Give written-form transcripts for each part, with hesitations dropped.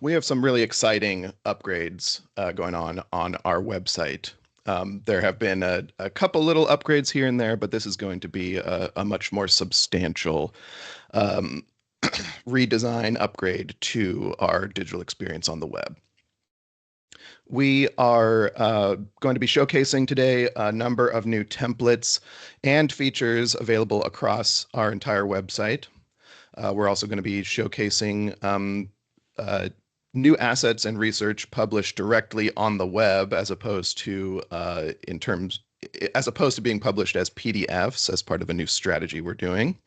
We have some really exciting upgrades going on our website. There have been a couple little upgrades here and there, but this is going to be a much more substantial um, redesign upgrade to our digital experience on the web. We are going to be showcasing today a number of new templates and features available across our entire website. We're also going to be showcasing uh, new assets and research published directly on the web as opposed to being published as PDFs as part of a new strategy we're doing.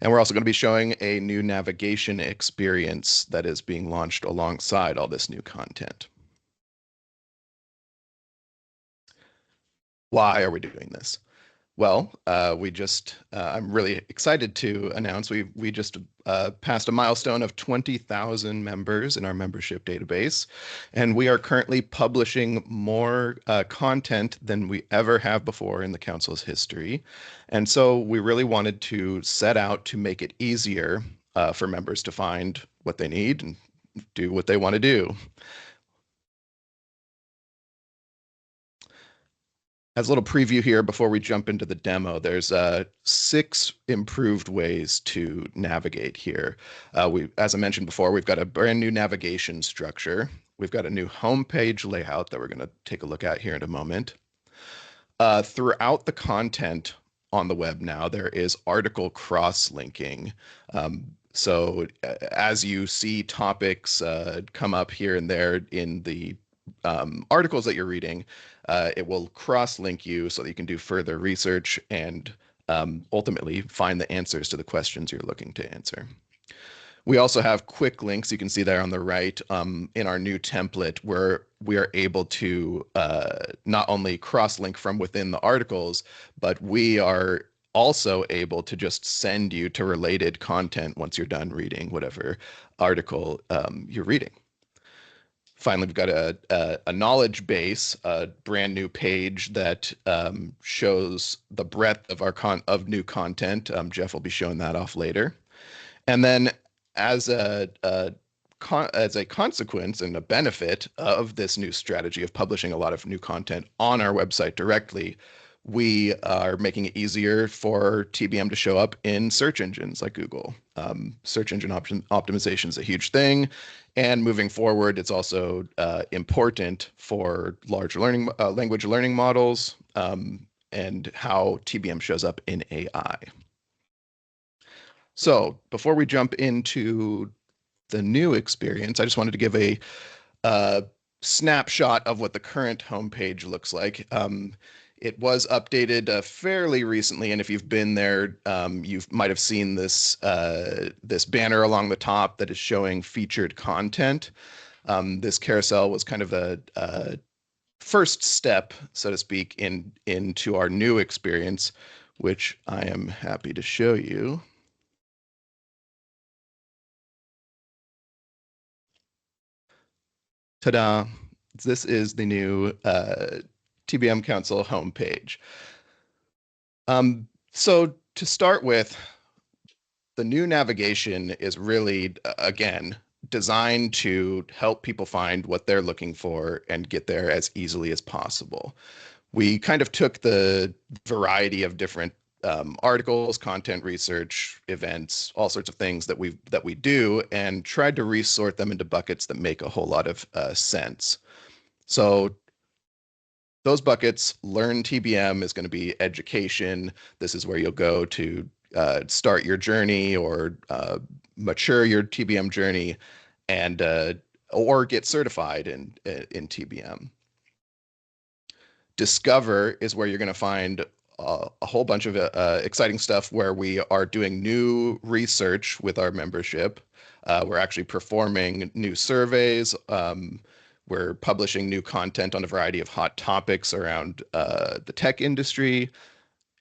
And we're also going to be showing a new navigation experience that is being launched alongside all this new content. Why are we doing this? Well, I'm really excited to announce we just passed a milestone of 20,000 members in our membership database, and we are currently publishing more content than we ever have before in the council's history. And so we really wanted to set out to make it easier for members to find what they need and do what they want to do. As a little preview here before we jump into the demo, there's 6 improved ways to navigate here. As I mentioned before, we've got a brand new navigation structure. We've got a new homepage layout that we're going to take a look at here in a moment. Throughout the content on the web now, there is article cross-linking. As you see topics come up here and there in the articles that you're reading, it will cross-link you so that you can do further research and ultimately find the answers to the questions you're looking to answer. We also have quick links. You can see there on the right in our new template where we are able to not only cross-link from within the articles, but we are also able to just send you to related content once you're done reading whatever article you're reading. Finally, we've got a knowledge base, a brand new page that shows the breadth of of new content. Jeff will be showing that off later. And then as a consequence and a benefit of this new strategy of publishing a lot of new content on our website directly, we are making it easier for TBM to show up in search engines like Google. Search engine optimization is a huge thing. And moving forward, it's also important for large language learning models and how TBM shows up in AI. So before we jump into the new experience, I just wanted to give a snapshot of what the current homepage looks like. It was updated fairly recently, and if you've been there, you might have seen this this banner along the top that is showing featured content. This carousel was kind of a first step, so to speak, into our new experience, which I am happy to show you. Ta-da! This is the new TBM Council homepage. So to start with, the new navigation is really, again, designed to help people find what they're looking for and get there as easily as possible. We kind of took the variety of different articles, content research, events, all sorts of things that we do, and tried to resort them into buckets that make a whole lot of sense. So those buckets, learn TBM is going to be education. This is where you'll go to start your journey or mature your TBM journey and or get certified in TBM. Discover is where you're going to find a whole bunch of exciting stuff where we are doing new research with our membership. We're actually performing new surveys. We're publishing new content on a variety of hot topics around the tech industry.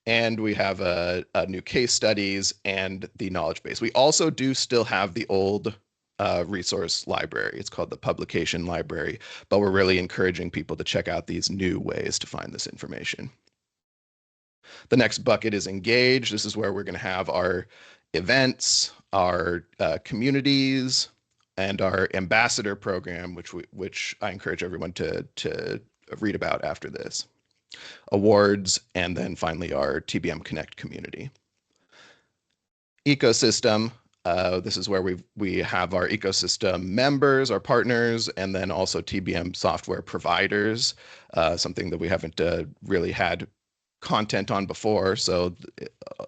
And we have a new case studies and the knowledge base. We also do still have the old resource library. It's called the publication library, but we're really encouraging people to check out these new ways to find this information. The next bucket is engage. This is where we're going to have our events, our communities, and our ambassador program, which I encourage everyone to read about after this. Awards, and then finally our TBM Connect community. Ecosystem. This is where we have our ecosystem members, our partners, and then also TBM software providers, something that we haven't really had content on before. So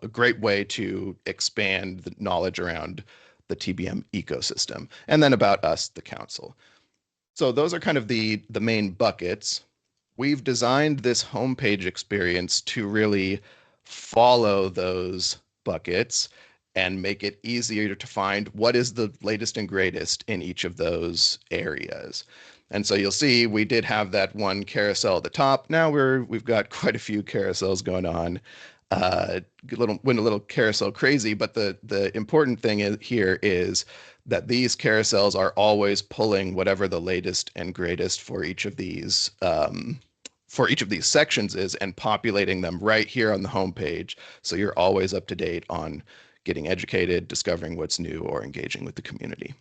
a great way to expand the knowledge around the TBM ecosystem. And then about us, the council. So those are kind of the main buckets. We've designed this homepage experience to really follow those buckets and make it easier to find what is the latest and greatest in each of those areas. And so you'll see we did have that one carousel at the top. Now we've got quite a few carousels going on. Went a little carousel crazy, but the important thing here is that these carousels are always pulling whatever the latest and greatest for each of these sections is and populating them right here on the homepage. So you're always up to date on getting educated, discovering what's new, or engaging with the community.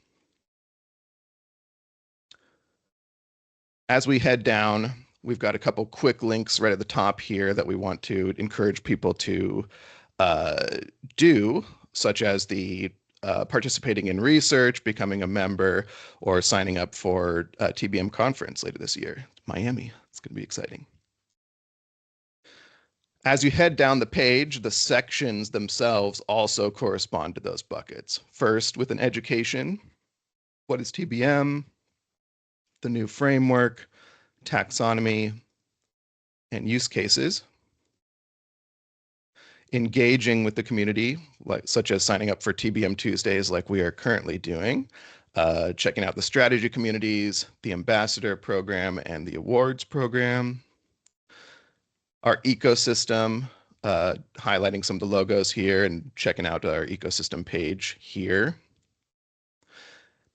As we head down, we've got a couple quick links right at the top here that we want to encourage people to do, such as the participating in research, becoming a member, or signing up for a TBM conference later this year. Miami. It's going to be exciting. As you head down the page, the sections themselves also correspond to those buckets. First, with an education, what is TBM, the new framework, taxonomy, and use cases. Engaging with the community, such as signing up for TBM Tuesdays like we are currently doing, checking out the strategy communities, the ambassador program, and the awards program. Our ecosystem, highlighting some of the logos here and checking out our ecosystem page here.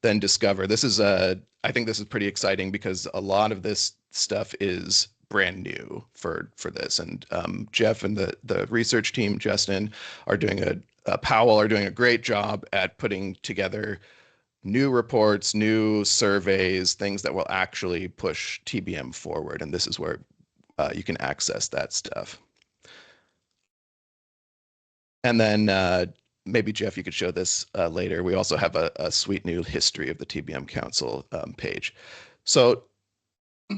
Then discover. I think this is pretty exciting because a lot of this stuff is brand new for this. And Jeff and the research team, Justin, are doing Powell are doing a great job at putting together new reports, new surveys, things that will actually push TBM forward. And this is where you can access that stuff. And then maybe, Jeff, you could show this later. We also have a sweet new history of the TBM Council page. So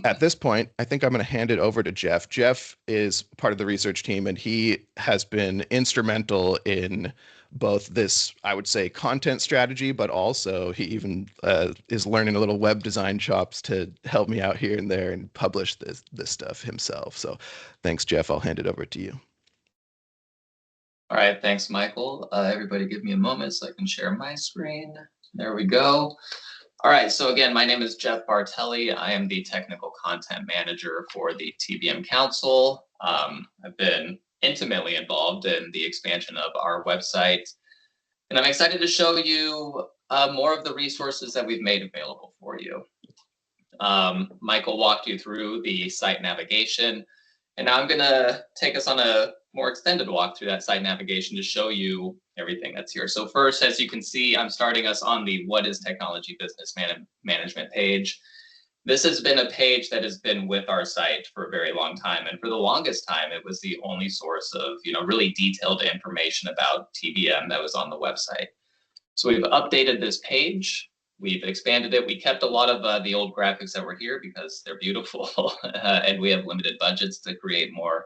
at this point, I think I'm going to hand it over to Jeff. Jeff is part of the research team, and he has been instrumental in both this, I would say, content strategy, but also he even is learning a little web design chops to help me out here and there and publish this stuff himself. So thanks, Jeff. I'll hand it over to you. All right, thanks, Michael. Everybody give me a moment so I can share my screen. There we go. All right, so again, my name is Jeff Bartelli. I am the technical content manager for the TBM Council. I've been intimately involved in the expansion of our website, and I'm excited to show you more of the resources that we've made available for you. Michael walked you through the site navigation, and now I'm gonna take us on a more extended walk through that site navigation to show you everything that's here. So first, as you can see, I'm starting us on the What is Technology Business Management page. This has been a page that has been with our site for a very long time. And for the longest time, it was the only source of really detailed information about TBM that was on the website. So we've updated this page. We've expanded it. We kept a lot of the old graphics that were here because they're beautiful and we have limited budgets to create more.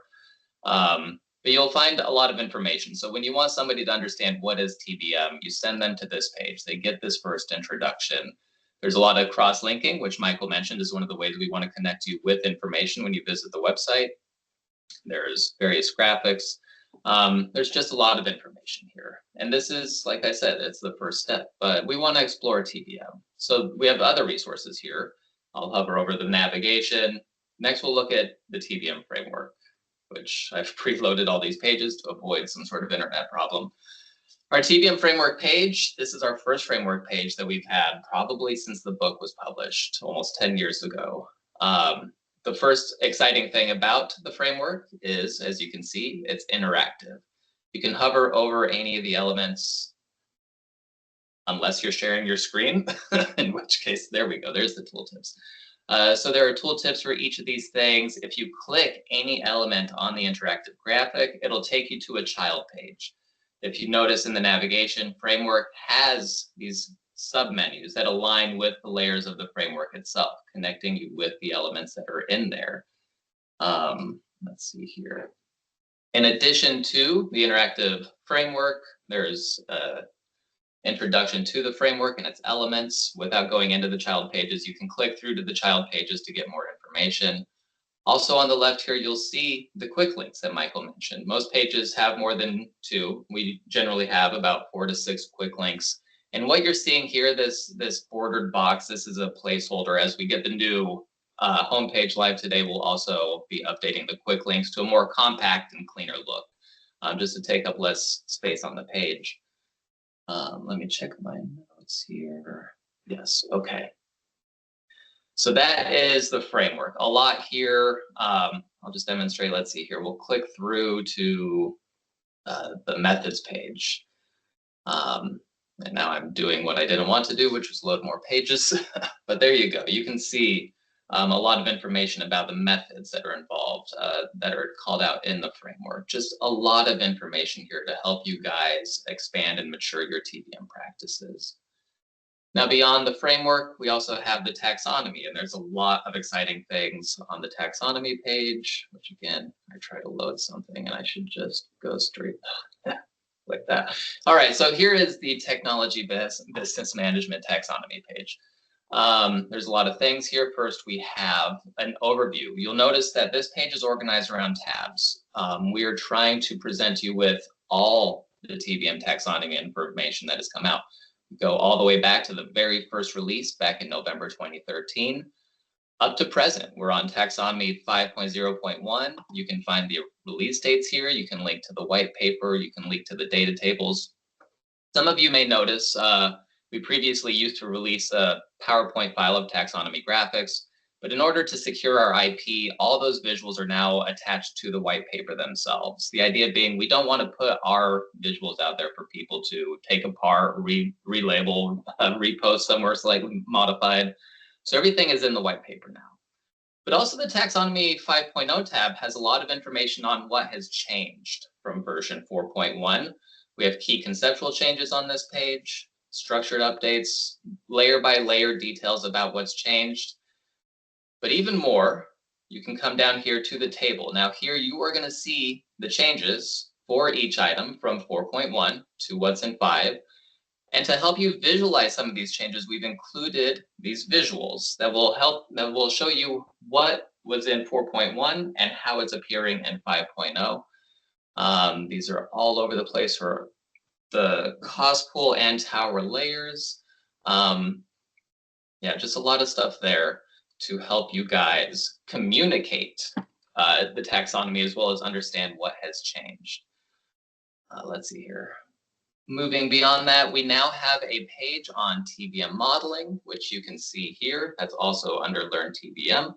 But you'll find a lot of information. So when you want somebody to understand what is TBM, you send them to this page. They get this first introduction. There's a lot of cross-linking, which Michael mentioned is one of the ways we want to connect you with information when you visit the website. There's various graphics. There's just a lot of information here. And this is, like I said, it's the first step, but we want to explore TBM. So we have other resources here. I'll hover over the navigation. Next, we'll look at the TBM framework, which I've preloaded all these pages to avoid some sort of internet problem. Our TBM framework page, this is our first framework page that we've had probably since the book was published almost 10 years ago. The first exciting thing about the framework is, as you can see, it's interactive. You can hover over any of the elements unless you're sharing your screen, in which case, there we go, there's the tooltips. So there are tooltips for each of these things. If you click any element on the interactive graphic, it'll take you to a child page. If you notice in the navigation, framework has these submenus that align with the layers of the framework itself, connecting you with the elements that are in there. Let's see here. In addition to the interactive framework, there's introduction to the framework and its elements. Without going into the child pages, you can click through to the child pages to get more information. Also on the left here, you'll see the quick links that Michael mentioned. Most pages have more than 2. We generally have about 4 to 6 quick links. And what you're seeing here, this bordered box, this is a placeholder. As we get the new homepage live today, we'll also be updating the quick links to a more compact and cleaner look, just to take up less space on the page. Let me check my notes here. Yes, okay. So that is the framework. A lot here. I'll just demonstrate. Let's see here. We'll click through to the methods page. And now I'm doing what I didn't want to do, which was load more pages. But there you go. You can see a lot of information about the methods that are involved, that are called out in the framework. Just a lot of information here to help you guys expand and mature your TBM practices. Now, beyond the framework, we also have the taxonomy, and there's a lot of exciting things on the taxonomy page, which again, I try to load something and I should just go straight like that. All right, so here is the technology business management taxonomy page. There's a lot of things here. First, we have an overview. You'll notice that this page is organized around tabs. We are trying to present you with all the TBM taxonomy information that has come out. Go all the way back to the very first release back in November 2013, up to present. We're on taxonomy 5.0.1. You can find the release dates here. You can link to the white paper. You can link to the data tables. Some of you may notice we previously used to release a PowerPoint file of taxonomy graphics, but in order to secure our IP, all those visuals are now attached to the white paper themselves. The idea being we don't want to put our visuals out there for people to take apart, relabel, repost somewhere slightly modified. So everything is in the white paper now. But also the taxonomy 5.0 tab has a lot of information on what has changed from version 4.1. We have key conceptual changes on this page, structured updates, layer by layer details about what's changed. But even more, you can come down here to the table. Now here you are going to see the changes for each item from 4.1 to what's in 5. And to help you visualize some of these changes, we've included these visuals that will show you what was in 4.1 and how it's appearing in 5.0. These are all over the place for the cost pool and tower layers. Yeah, just a lot of stuff there to help you guys communicate the taxonomy as well as understand what has changed. Let's see here. Moving beyond that, we now have a page on TBM modeling, which you can see here. That's also under Learn TBM.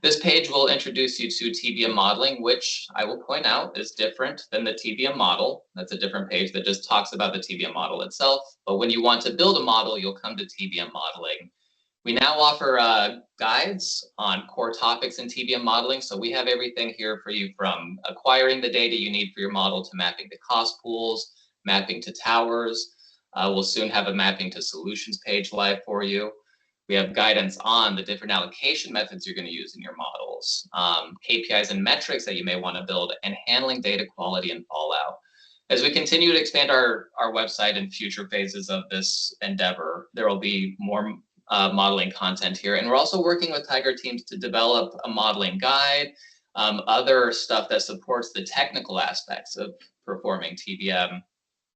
This page will introduce you to TBM modeling, which I will point out is different than the TBM model. That's a different page that just talks about the TBM model itself. But when you want to build a model, you'll come to TBM modeling. We now offer guides on core topics in TBM modeling. So we have everything here for you from acquiring the data you need for your model to mapping to cost pools, mapping to towers. We'll soon have a mapping to solutions page live for you. We have guidance on the different allocation methods you're going to use in your models, KPIs and metrics that you may want to build, and handling data quality and fallout. As we continue to expand our website in future phases of this endeavor, there will be more modeling content here. And we're also working with Tiger teams to develop a modeling guide, other stuff that supports the technical aspects of performing TBM,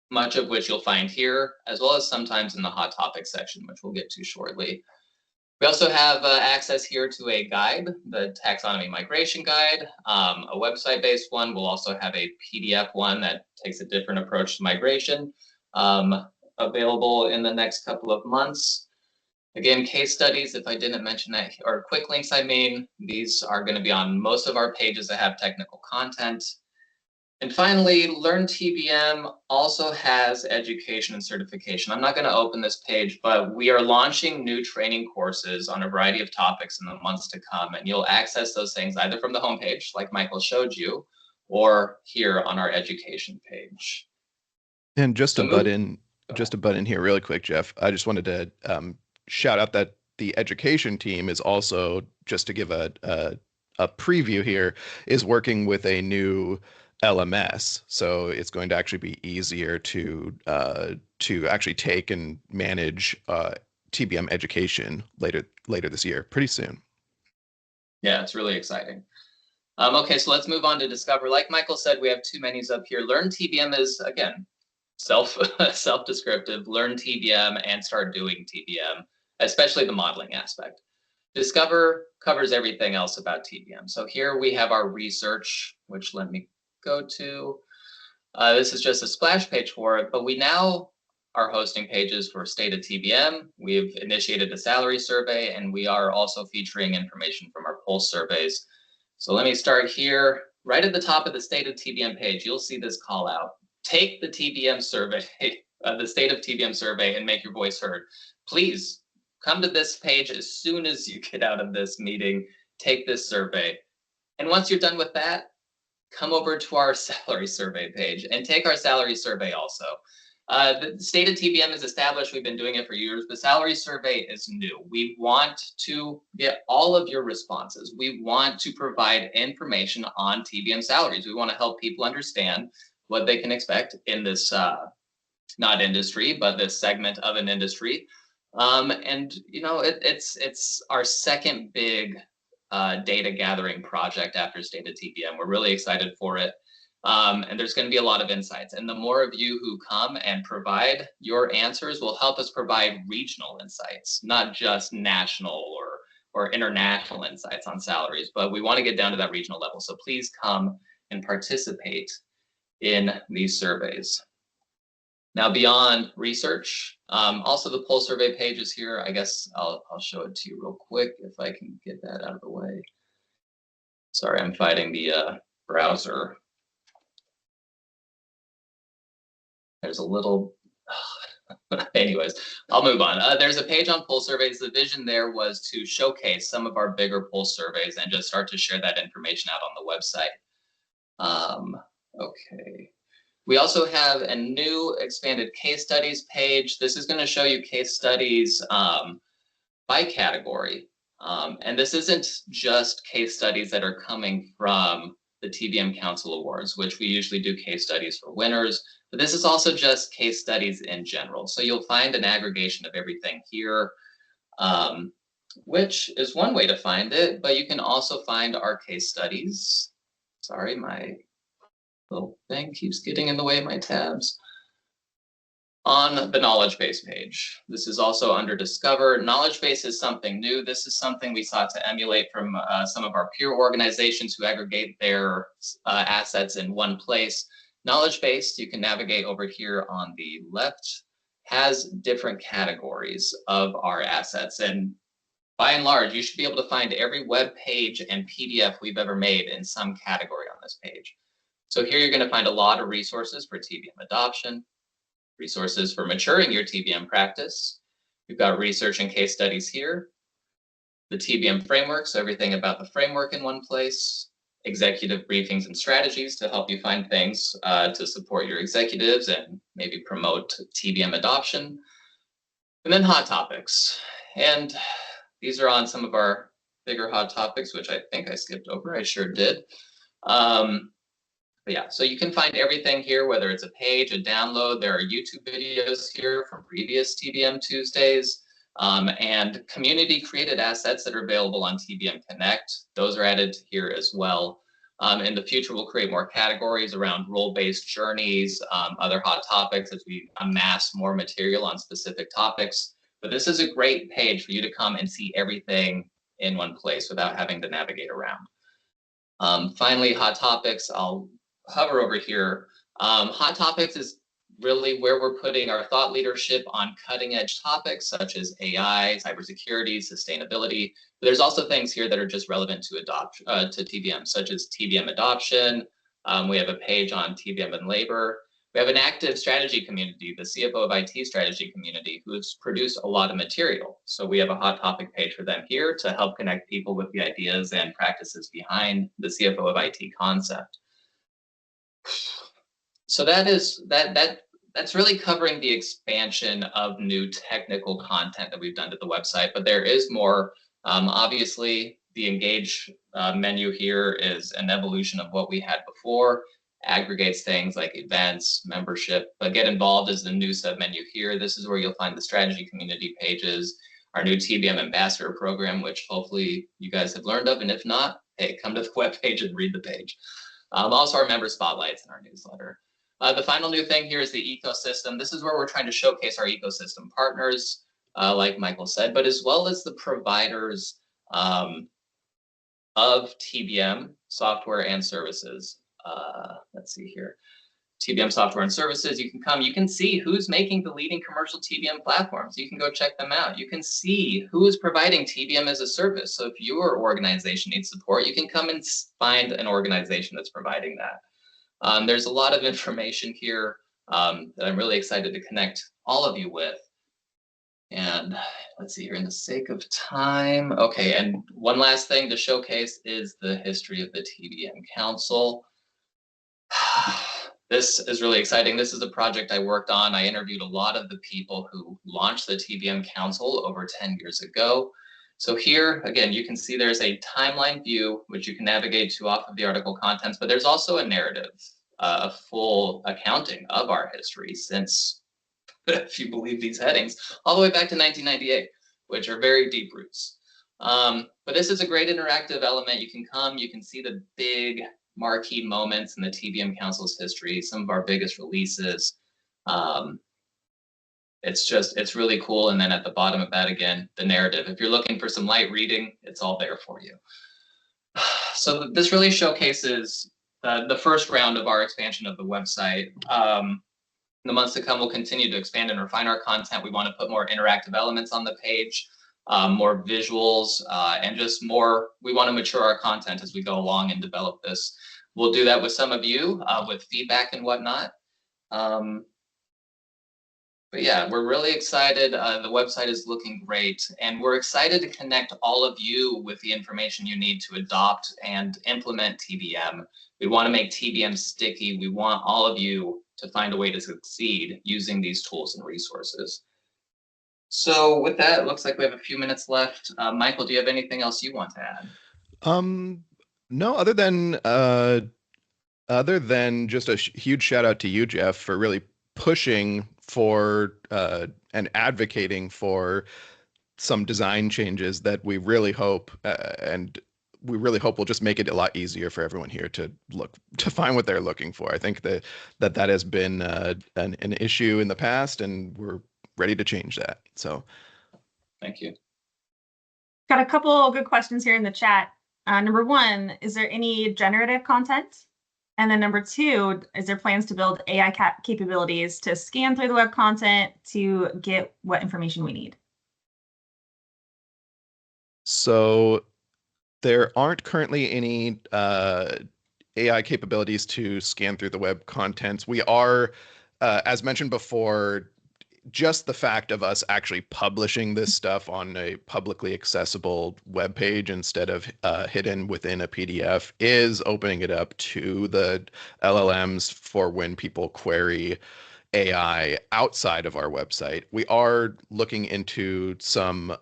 much of which you'll find here, as well as sometimes in the hot topics section, which we'll get to shortly. We also have access here to a guide, the taxonomy migration guide, a website-based one. We'll also have a PDF one that takes a different approach to migration, available in the next couple of months. Again, case studies, if I didn't mention that, or quick links, I mean, these are going to be on most of our pages that have technical content. And finally, Learn TBM also has education and certification. I'm not going to open this page, but we are launching new training courses on a variety of topics in the months to come. And you'll access those things either from the homepage, like Michael showed you, or here on our education page. And just So to butt move. in, just to butt in here really quick, Jeff, I just wanted to shout out that the education team is also, just to give a preview here, is working with a new LMS. So it's going to actually be easier to actually take and manage TBM education later this year, pretty soon. Yeah, it's really exciting. Okay, so let's move on to Discover. Like Michael said, we have two menus up here. Learn TBM is, again, self-descriptive. Learn TBM and start doing TBM, especially the modeling aspect. Discover covers everything else about TBM. So here we have our research, which let me go to. This is just a splash page for it, but we now are hosting pages for State of TBM. We've initiated a salary survey, and we are also featuring information from our pulse surveys. So let me start here. Right at the top of the State of TBM page, you'll see this call out. Take the TBM survey, the State of TBM survey, and make your voice heard. Please come to this page as soon as you get out of this meeting. Take this survey. And once you're done with that, come over to our salary survey page and take our salary survey also. The State of TBM is established. We've been doing it for years. The salary survey is new. We want to get all of your responses. We want to provide information on TBM salaries. We want to help people understand what they can expect in this, not industry, but this segment of an industry. And you know, it's our second big data gathering project after State of TBM. We're really excited for it. And there's going to be a lot of insights. And the more of you who come and provide your answers will help us provide regional insights, not just national or international insights on salaries, but we want to get down to that regional level. So please come and participate in these surveys. Now, beyond research, also the poll survey page is here. I guess I'll show it to you real quick if I can get that out of the way. Sorry, I'm fighting the browser. There's a little, anyways, I'll move on. There's a page on poll surveys. The vision there was to showcase some of our bigger poll surveys and just start to share that information out on the website. Okay. We also have a new expanded case studies page. This is going to show you case studies by category. And this isn't just case studies that are coming from the TBM Council Awards, which we usually do case studies for winners, but this is also just case studies in general. So you'll find an aggregation of everything here, which is one way to find it, but you can also find our case studies. Sorry, my little thing keeps getting in the way of my tabs. On the knowledge base page. This is also under Discover. Knowledge base is something new. This is something we sought to emulate from some of our peer organizations who aggregate their assets in one place. Knowledge base, you can navigate over here on the left, has different categories of our assets. And by and large, you should be able to find every web page and PDF we've ever made in some category on this page. So here you're going to find a lot of resources for TBM adoption, resources for maturing your TBM practice. We've got research and case studies here, the TBM framework, so everything about the framework in one place, executive briefings and strategies to help you find things to support your executives and maybe promote TBM adoption, and then hot topics. And these are on some of our bigger hot topics, which I think I skipped over. I sure did. But yeah, so you can find everything here, whether it's a page, a download. There are YouTube videos here from previous TBM Tuesdays, and community created assets that are available on TBM Connect. Those are added here as well. In the future, we'll create more categories around role-based journeys, other hot topics as we amass more material on specific topics. But this is a great page for you to come and see everything in one place without having to navigate around. Finally, hot topics, I'll hover over here. Hot topics is really where we're putting our thought leadership on cutting edge topics such as AI, cybersecurity, sustainability. But there's also things here that are just relevant to TBM, such as TBM adoption, We have a page on TBM and labor. We have an active strategy community, the CFO of IT strategy community, who's produced a lot of material. So we have a hot topic page for them here to help connect people with the ideas and practices behind the CFO of IT concept. So that's really covering the expansion of new technical content that we've done to the website, but there is more. Obviously, the engage menu here is an evolution of what we had before, aggregates things like events, membership, but get involved is the new submenu here. This is where you'll find the strategy community pages, our new TBM ambassador program, which hopefully you guys have learned of, and if not, hey, come to the webpage and read the page. Also our member spotlights in our newsletter. The final new thing here is the ecosystem. This is where we're trying to showcase our ecosystem partners, like Michael said, but as well as the providers of TBM software and services. Let's see here. TBM software and services, you can come, you can see who's making the leading commercial TBM platforms. You can go check them out. You can see who is providing TBM as a service. So if your organization needs support, you can come and find an organization that's providing that. There's a lot of information here that I'm really excited to connect all of you with. And let's see here, in the sake of time. Okay, and one last thing to showcase is the history of the TBM Council. This is really exciting. This is a project I worked on. I interviewed a lot of the people who launched the TBM Council over 10 years ago. So here, again, you can see there's a timeline view, which you can navigate to off of the article contents, but there's also a narrative, a full accounting of our history since, if you believe these headings, all the way back to 1998, which are very deep roots. But this is a great interactive element. You can come, you can see the big marquee moments in the TBM Council's history, some of our biggest releases. It's really cool. And then at the bottom of that, again, the narrative. If you're looking for some light reading, it's all there for you. So this really showcases the first round of our expansion of the website. In the months to come, we'll continue to expand and refine our content. We want to put more interactive elements on the page, more visuals, and just more, we want to mature our content as we go along and develop this. We'll do that with some of you with feedback and whatnot. But yeah, we're really excited. The website is looking great, and we're excited to connect all of you with the information you need to adopt and implement TBM. We want to make TBM sticky. We want all of you to find a way to succeed using these tools and resources. So with that, it looks like we have a few minutes left. Michael, do you have anything else you want to add? No, other than just a huge shout out to you, Jeff, for really pushing for and advocating for some design changes that we really hope will just make it a lot easier for everyone here to find what they're looking for. I think that has been an issue in the past, and we're ready to change that. So, thank you. Got a couple of good questions here in the chat. Number one, is there any generative content? And then number two, is there plans to build AI capabilities to scan through the web content to get what information we need? So there aren't currently any AI capabilities to scan through the web contents. We are, as mentioned before, just the fact of us actually publishing this stuff on a publicly accessible web page instead of hidden within a PDF is opening it up to the LLMs for when people query AI outside of our website. We are looking into some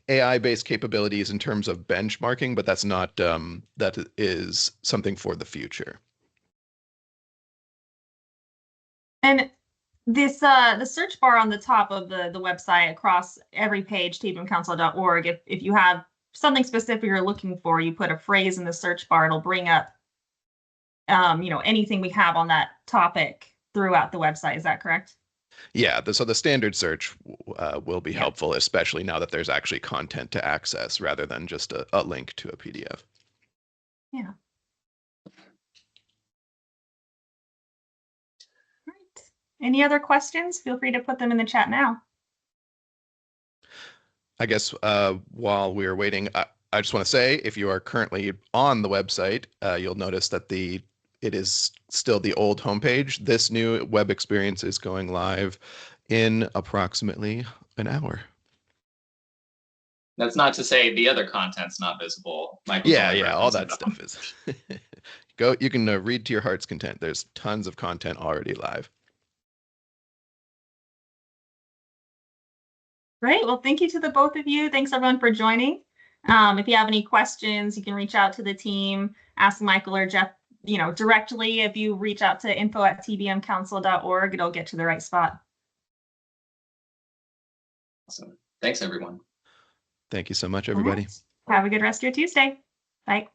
AI-based capabilities in terms of benchmarking, but that's not that is something for the future. And this the search bar on the top of the website across every page, tbmcouncil.org, if you have something specific you're looking for, you put a phrase in the search bar, it'll bring up anything we have on that topic throughout the website. Is that correct? Yeah, so the standard search will be helpful, especially now that there's actually content to access rather than just a link to a PDF. Yeah. All right. Any other questions? Feel free to put them in the chat now. I guess while we were waiting, I just want to say, if you are currently on the website, you'll notice that it is still the old homepage. This new web experience is going live in approximately an hour. That's not to say the other content's not visible. Michael's Yeah, only yeah, all referencing that the stuff is. Go, you can read to your heart's content. There's tons of content already live. Great. Well, thank you to the both of you. Thanks everyone for joining. If you have any questions, you can reach out to the team, ask Michael or Jeff, directly. If you reach out to info@tbmcouncil.org, it'll get to the right spot. Awesome. Thanks, everyone. Thank you so much, everybody. Right. Have a good rest of your Tuesday. Bye.